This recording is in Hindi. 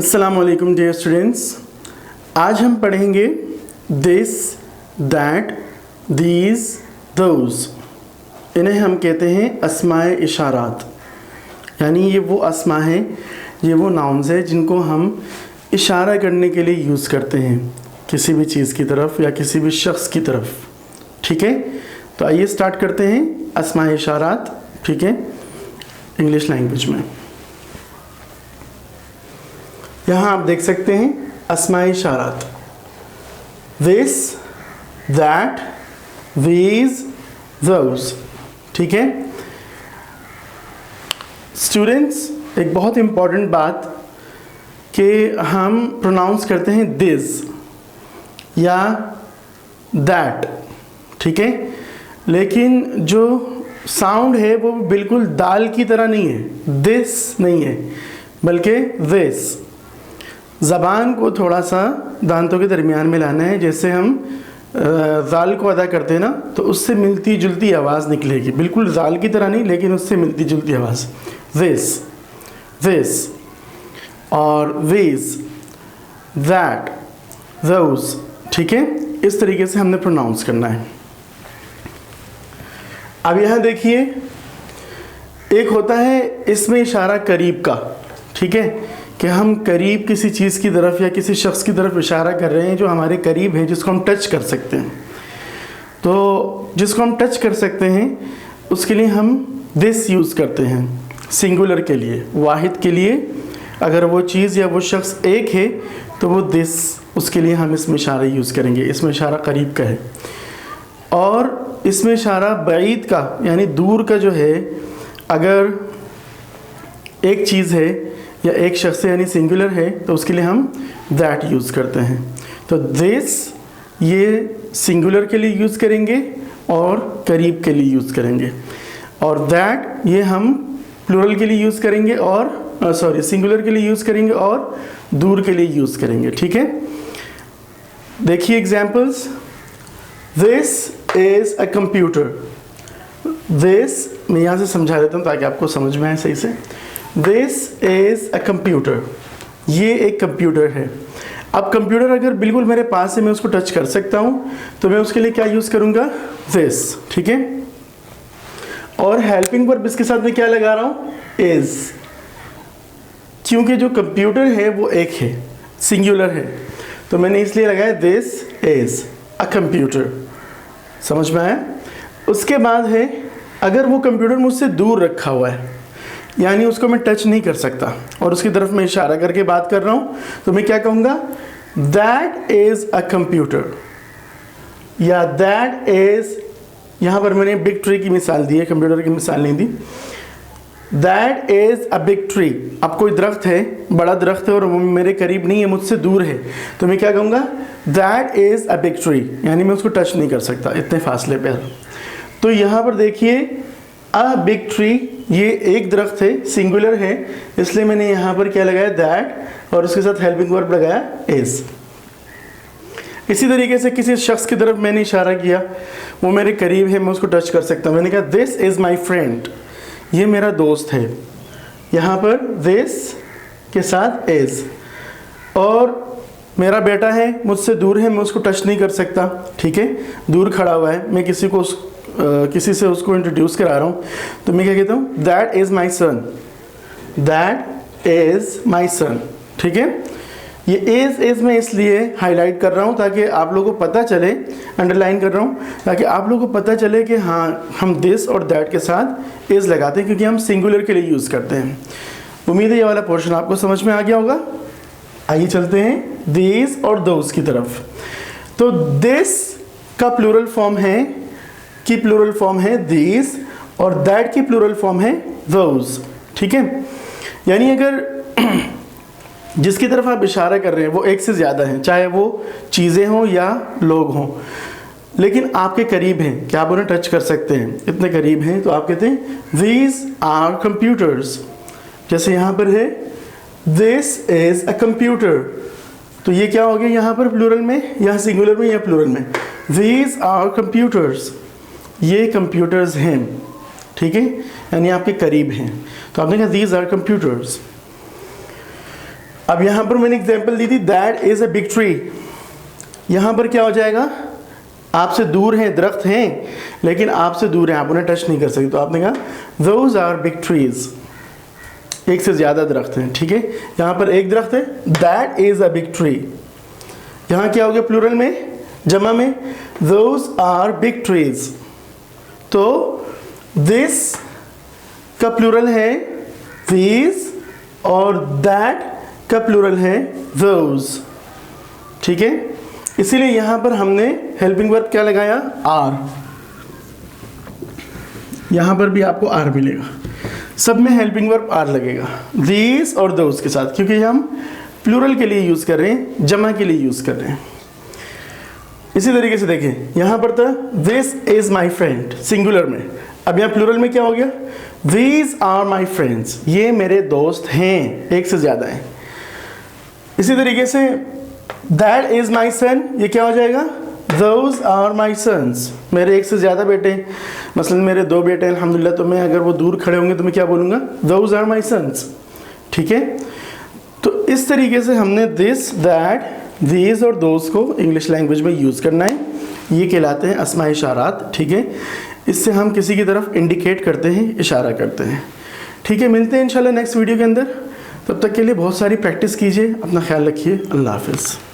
अस्सलामुअलैकुम डियर स्टूडेंट्स, आज हम पढ़ेंगे दिस, दैट, दीज, दोज। इन्हें हम कहते हैं अस्माए इशारात। यानी ये वो अस्मा हैं, ये वो नाउन्स हैं जिनको हम इशारा करने के लिए यूज़ करते हैं किसी भी चीज़ की तरफ या किसी भी शख्स की तरफ। ठीक है, तो आइए स्टार्ट करते हैं अस्माए इशारात। ठीक है, इंग्लिश लैंग्वेज में यहाँ आप देख सकते हैं अस्माए इशारात, दिस, दैट, दीज, दोज। ठीक है स्टूडेंट्स, एक बहुत इम्पॉर्टेंट बात कि हम प्रोनाउंस करते हैं दिस या दैट। ठीक है, लेकिन जो साउंड है वो बिल्कुल दाल की तरह नहीं है, दिस नहीं है बल्कि दिस। ज़बान को थोड़ा सा दांतों के दरमियान में लाना है, जैसे हम ज़ाल को अदा करते हैं ना, तो उससे मिलती जुलती आवाज़ निकलेगी, बिल्कुल ज़ाल की तरह नहीं लेकिन उससे मिलती जुलती आवाज़। दिस, दिस और these, that, those। ठीक है, इस तरीके से हमने प्रोनाउंस करना है। अब यहाँ देखिए, एक होता है इसमें इशारा करीब का। ठीक है, कि हम करीब किसी चीज़ की तरफ या किसी शख्स की तरफ इशारा कर रहे हैं जो हमारे करीब है, जिसको हम टच कर सकते हैं। तो जिसको हम टच कर सकते हैं उसके लिए हम दिस यूज़ करते हैं, सिंगुलर के लिए, वाहिद के लिए। अगर वो चीज़ या वो शख्स एक है तो वो दिस, उसके लिए हम इसमें इशारा यूज़ करेंगे। इसमें इशारा करीब का है। और इसमें इशारा बईद का यानी दूर का जो है, अगर एक चीज़ है या एक शख्स यानी सिंगुलर है तो उसके लिए हम दैट यूज़ करते हैं। तो दिस ये सिंगुलर के लिए यूज़ करेंगे और करीब के लिए यूज़ करेंगे, और दैट ये हम प्लूरल के लिए यूज़ करेंगे और सिंगुलर के लिए यूज़ करेंगे और दूर के लिए यूज़ करेंगे। ठीक है, देखिए examples. This is a computer. This मैं यहाँ से समझा देता हूँ ताकि आपको समझ में आए सही से। दिस इज़ अ कंप्यूटर, ये एक कंप्यूटर है। अब कंप्यूटर अगर बिल्कुल मेरे पास है, मैं उसको टच कर सकता हूँ, तो मैं उसके लिए क्या यूज़ करूँगा, दिस। ठीक है, और हेल्पिंग वर्ब इसके साथ में क्या लगा रहा हूँ, इज़, क्योंकि जो कंप्यूटर है वो एक है, सिंगुलर है, तो मैंने इसलिए लगाया दिस इज़ अ कंप्यूटर। समझ में आया। उसके बाद है, अगर वो कंप्यूटर मुझसे दूर रखा हुआ है, यानी उसको मैं टच नहीं कर सकता और उसकी तरफ मैं इशारा करके बात कर रहा हूँ, तो मैं क्या कहूँगा, दैट इज़ अ कंप्यूटर, या दैट इज़, यहाँ पर मैंने बिग ट्री की मिसाल दी है, कंप्यूटर की मिसाल नहीं दी। That is a big tree. अब कोई दरख्त है, बड़ा दरख्त है और वो मेरे करीब नहीं है, मुझसे दूर है, तो मैं क्या कहूँगा, that is a big tree, यानी मैं उसको टच नहीं कर सकता इतने फासले पर। तो यहाँ पर देखिए, अ बिग ट्री ये एक दरख्त है, सिंगुलर है, इसलिए मैंने यहाँ पर क्या लगाया, दैट, और उसके साथ हेल्पिंग वर्ब लगाया इज़। इसी तरीके से किसी शख्स की तरफ मैंने इशारा किया, वो मेरे करीब है, मैं उसको टच कर सकता हूँ। मैंने कहा दिस इज़ माई फ्रेंड, ये मेरा दोस्त है। यहाँ पर दिस के साथ इज़। और मेरा बेटा है, मुझसे दूर है, मैं उसको टच नहीं कर सकता। ठीक है, दूर खड़ा हुआ है, मैं किसी से उसको इंट्रोड्यूस करा रहा हूँ, तो मैं क्या कहता हूँ, that is my son, that is my son. ठीक है, ये इज़ मैं इसलिए हाईलाइट कर रहा हूँ ताकि आप लोगों को पता चले, अंडरलाइन कर रहा हूँ ताकि आप लोगों को पता चले कि हाँ, हम दिस और दैट के साथ इज़ लगाते हैं क्योंकि हम सिंगुलर के लिए यूज़ करते हैं। उम्मीद है ये वाला पोर्शन आपको समझ में आ गया होगा। आइए चलते हैं दीज और दोज की तरफ। तो दिस का प्लूरल फॉर्म है दीज, और दैट की प्लूरल फॉर्म है दोज। ठीक है, यानी अगर जिसकी तरफ आप इशारा कर रहे हैं वो एक से ज़्यादा हैं, चाहे वो चीज़ें हों या लोग हों, लेकिन आपके करीब हैं, क्या आप उन्हें टच कर सकते हैं, इतने करीब हैं, तो आप कहते हैं these are computers। जैसे यहाँ पर है this is a computer, तो ये क्या हो गया यहाँ पर प्लूरल में या सिंगुलर में या प्लूरल में, these are computers, ये कंप्यूटर्स हैं। ठीक है, यानी आपके करीब हैं, तो आपने कहा these are computers। अब यहाँ पर मैंने एग्जांपल दी थी, that is a big tree. यहाँ पर क्या हो जाएगा, आपसे दूर हैं, दरख्त हैं लेकिन आपसे दूर हैं, आप उन्हें टच नहीं कर सकते, तो आपने कहा दोज आर बिग ट्रीज, एक से ज़्यादा दरख्त हैं, ठीक है। यहाँ पर एक दरख्त है, that is a big tree. यहाँ क्या हो गया प्लूरल में, जमा में, दोज आर बिग ट्रीज। तो दिस का प्लूरल है these और that का प्लूरल है those, ठीक है। इसीलिए यहाँ पर हमने हेल्पिंग वर्ब क्या लगाया, आर। यहाँ पर भी आपको आर मिलेगा, सब में हेल्पिंग वर्ब आर लगेगा, these और those के साथ, क्योंकि हम प्लूरल के लिए यूज़ कर रहे हैं, जमा के लिए यूज़ कर रहे हैं। इसी तरीके से देखें, यहाँ पर था this is my friend singular में, अब यहाँ प्लूरल में क्या हो गया, these are my friends, ये मेरे दोस्त हैं, एक से ज़्यादा हैं। इसी तरीके से that is my son, ये क्या हो जाएगा, those are my sons, मेरे एक से ज़्यादा बेटे हैं, मसलन मेरे 2 बेटे हैं अल्हम्दुलिल्लाह, तो मैं अगर वो दूर खड़े होंगे तो मैं क्या बोलूँगा, those are my sons, ठीक है। तो इस तरीके से हमने this, that, these और those को इंग्लिश लैंग्वेज में यूज़ करना है, ये कहलाते हैं अस्माए इशारात, ठीक है। इससे हम किसी की तरफ इंडिकेट करते हैं, इशारा करते हैं, ठीक है। मिलते हैं इंशाल्लाह नेक्स्ट वीडियो के अंदर, तब तक के लिए बहुत सारी प्रैक्टिस कीजिए, अपना ख्याल रखिए, अल्लाह हाफ़िज़।